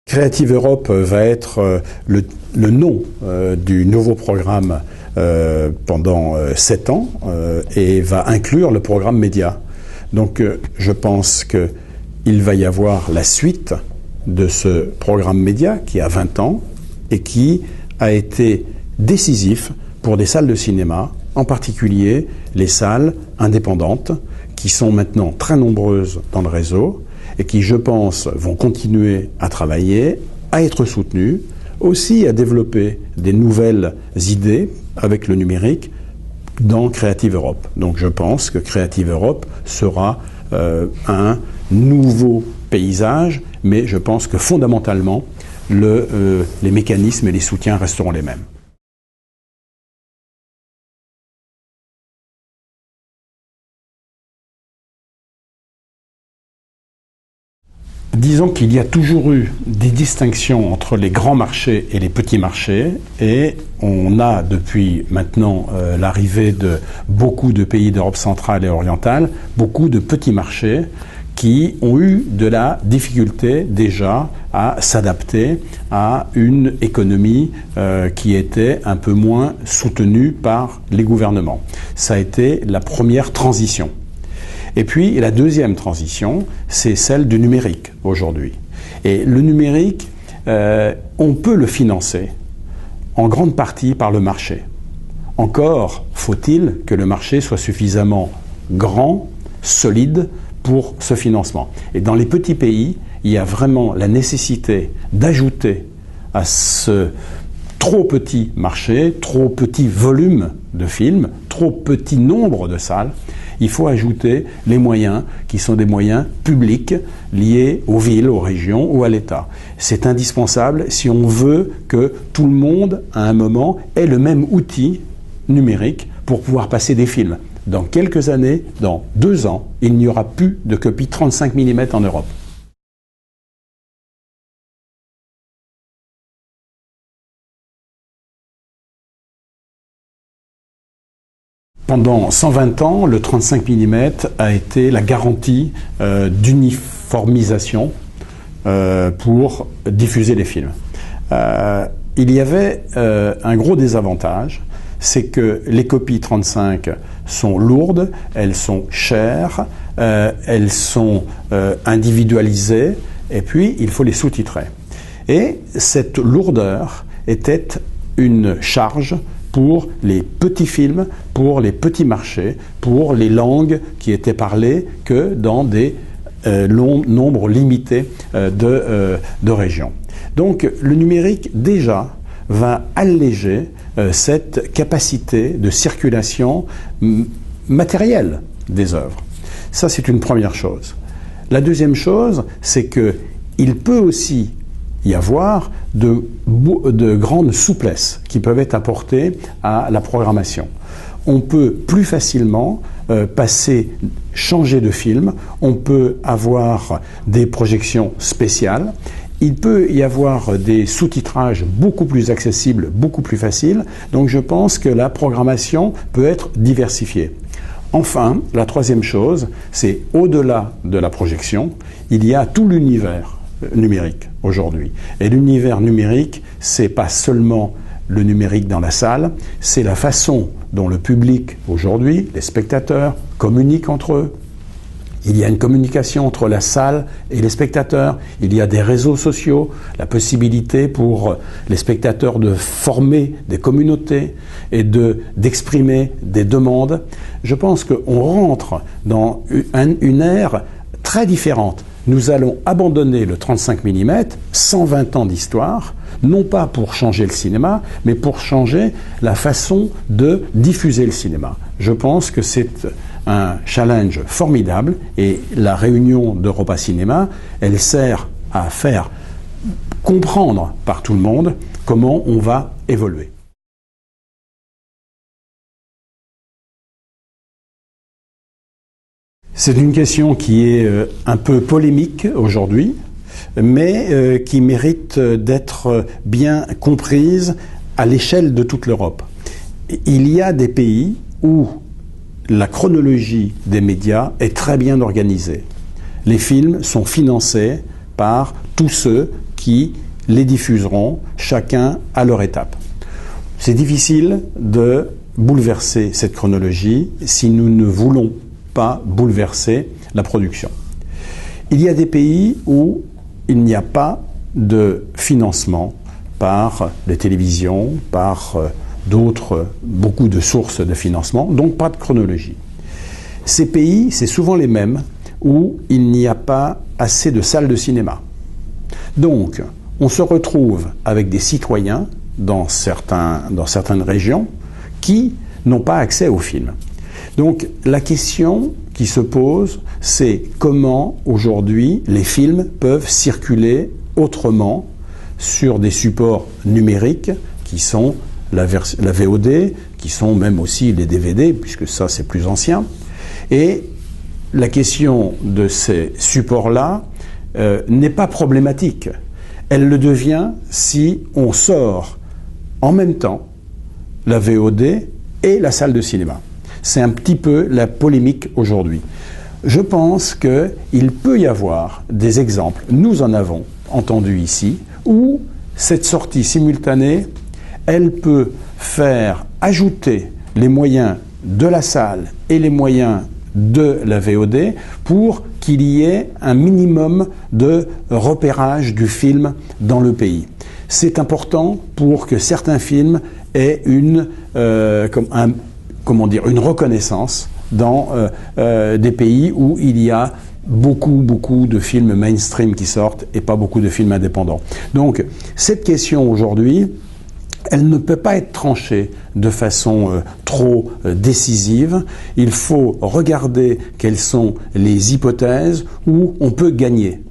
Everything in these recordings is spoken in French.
Creative Europe va être le nom du nouveau programme pendant 7 ans et va inclure le programme Média. Donc je pense qu'il va y avoir la suite de ce programme Média qui a 20 ans et qui a été décisif pour des salles de cinéma, en particulier les salles indépendantes qui sont maintenant très nombreuses dans le réseau et qui, je pense, vont continuer à travailler, à être soutenues, aussi à développer des nouvelles idées avec le numérique dans Creative Europe. Donc je pense que Creative Europe sera un nouveau paysage, mais je pense que fondamentalement, les mécanismes et les soutiens resteront les mêmes. Disons qu'il y a toujours eu des distinctions entre les grands marchés et les petits marchés, et on a depuis maintenant l'arrivée de beaucoup de pays d'Europe centrale et orientale, beaucoup de petits marchés qui ont eu de la difficulté déjà à s'adapter à une économie qui était un peu moins soutenue par les gouvernements. Ça a été la première transition. Et puis la deuxième transition, c'est celle du numérique aujourd'hui. Et le numérique, on peut le financer en grande partie par le marché. Encore faut-il que le marché soit suffisamment grand, solide pour ce financement. Et dans les petits pays, il y a vraiment la nécessité d'ajouter à ce trop petit marché, trop petit volume de films, trop petit nombre de salles, il faut ajouter les moyens qui sont des moyens publics liés aux villes, aux régions ou à l'État. C'est indispensable si on veut que tout le monde, à un moment, ait le même outil numérique pour pouvoir passer des films. Dans quelques années, dans 2 ans, il n'y aura plus de copies 35 mm en Europe. Pendant 120 ans, le 35 mm a été la garantie d'uniformisation pour diffuser les films. Il y avait un gros désavantage, c'est que les copies 35 sont lourdes, elles sont chères, elles sont individualisées, et puis il faut les sous-titrer. Et cette lourdeur était une charge pour les petits films, pour les petits marchés, pour les langues qui étaient parlées que dans des nombres limités de régions. Donc le numérique déjà va alléger cette capacité de circulation matérielle des œuvres. Ça, c'est une première chose. La deuxième chose, c'est qu'il peut aussi y avoir de grandes souplesses qui peuvent être apportées à la programmation. On peut plus facilement changer de film, on peut avoir des projections spéciales, il peut y avoir des sous-titrages beaucoup plus accessibles, beaucoup plus faciles, donc je pense que la programmation peut être diversifiée. Enfin, la troisième chose, c'est au-delà de la projection, il y a tout l'univers numérique aujourd'hui. Et l'univers numérique, c'est pas seulement le numérique dans la salle, c'est la façon dont le public aujourd'hui, les spectateurs, communiquent entre eux. Il y a une communication entre la salle et les spectateurs, il y a des réseaux sociaux, la possibilité pour les spectateurs de former des communautés et d'exprimer des demandes. Je pense qu'on rentre dans une ère très différente. Nous allons abandonner le 35 mm, 120 ans d'histoire, non pas pour changer le cinéma, mais pour changer la façon de diffuser le cinéma. Je pense que c'est un challenge formidable et la réunion d'Europa Cinéma, elle sert à faire comprendre par tout le monde comment on va évoluer. C'est une question qui est un peu polémique aujourd'hui, mais qui mérite d'être bien comprise à l'échelle de toute l'Europe. Il y a des pays où la chronologie des médias est très bien organisée. Les films sont financés par tous ceux qui les diffuseront, chacun à leur étape. C'est difficile de bouleverser cette chronologie si nous ne voulons pas bouleverser la production. Il y a des pays où il n'y a pas de financement par les télévisions, par beaucoup de sources de financement, donc pas de chronologie. Ces pays, c'est souvent les mêmes où il n'y a pas assez de salles de cinéma. Donc, on se retrouve avec des citoyens dans certaines régions qui n'ont pas accès aux films. Donc, la question qui se pose, c'est comment aujourd'hui les films peuvent circuler autrement sur des supports numériques qui sont la VOD, qui sont même aussi les DVD, puisque ça c'est plus ancien. Et la question de ces supports-là n'est pas problématique. Elle le devient si on sort en même temps la VOD et la salle de cinéma. C'est un petit peu la polémique aujourd'hui. Je pense qu'il peut y avoir des exemples, nous en avons entendu ici, où cette sortie simultanée, elle peut faire ajouter les moyens de la salle et les moyens de la VOD pour qu'il y ait un minimum de repérage du film dans le pays. C'est important pour que certains films aient une reconnaissance dans des pays où il y a beaucoup de films mainstream qui sortent et pas beaucoup de films indépendants. Donc, cette question aujourd'hui, elle ne peut pas être tranchée de façon trop décisive. Il faut regarder quelles sont les hypothèses où on peut gagner.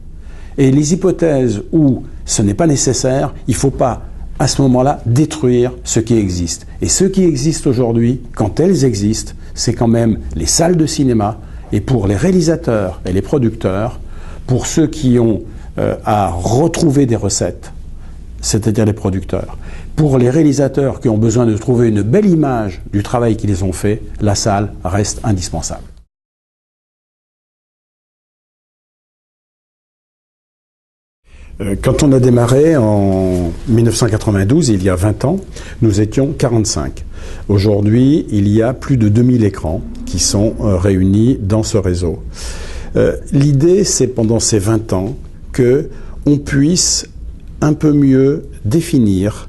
Et les hypothèses où ce n'est pas nécessaire, il ne faut pas, à ce moment-là, détruire ce qui existe. Et ce qui existe aujourd'hui, quand elles existent, c'est quand même les salles de cinéma. Et pour les réalisateurs et les producteurs, pour ceux qui ont à retrouver des recettes, c'est-à-dire les producteurs, pour les réalisateurs qui ont besoin de trouver une belle image du travail qu'ils ont fait, la salle reste indispensable. Quand on a démarré en 1992, il y a 20 ans, nous étions 45. Aujourd'hui, il y a plus de 2000 écrans qui sont réunis dans ce réseau. L'idée, c'est pendant ces 20 ans qu'on puisse un peu mieux définir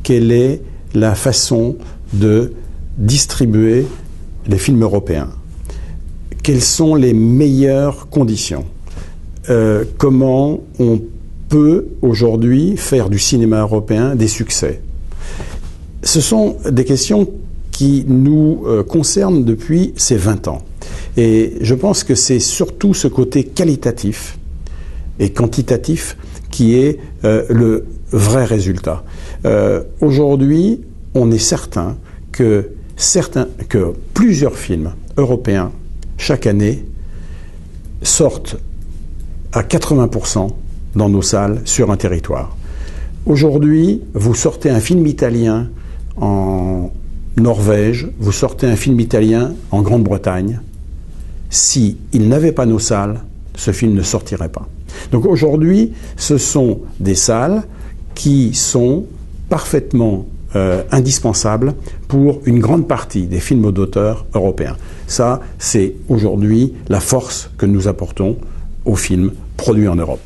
quelle est la façon de distribuer les films européens. Quelles sont les meilleures conditions? Comment on peut aujourd'hui faire du cinéma européen des succès? Ce sont des questions qui nous concernent depuis ces 20 ans. Et je pense que c'est surtout ce côté qualitatif et quantitatif qui est le vrai résultat. Aujourd'hui, on est certain que plusieurs films européens, chaque année, sortent à 80% dans nos salles sur un territoire. Aujourd'hui, vous sortez un film italien en Norvège, vous sortez un film italien en Grande-Bretagne. S'il n'avait pas nos salles, ce film ne sortirait pas. Donc aujourd'hui, ce sont des salles qui sont parfaitement indispensables pour une grande partie des films d'auteur européens. Ça, c'est aujourd'hui la force que nous apportons aux films produits en Europe.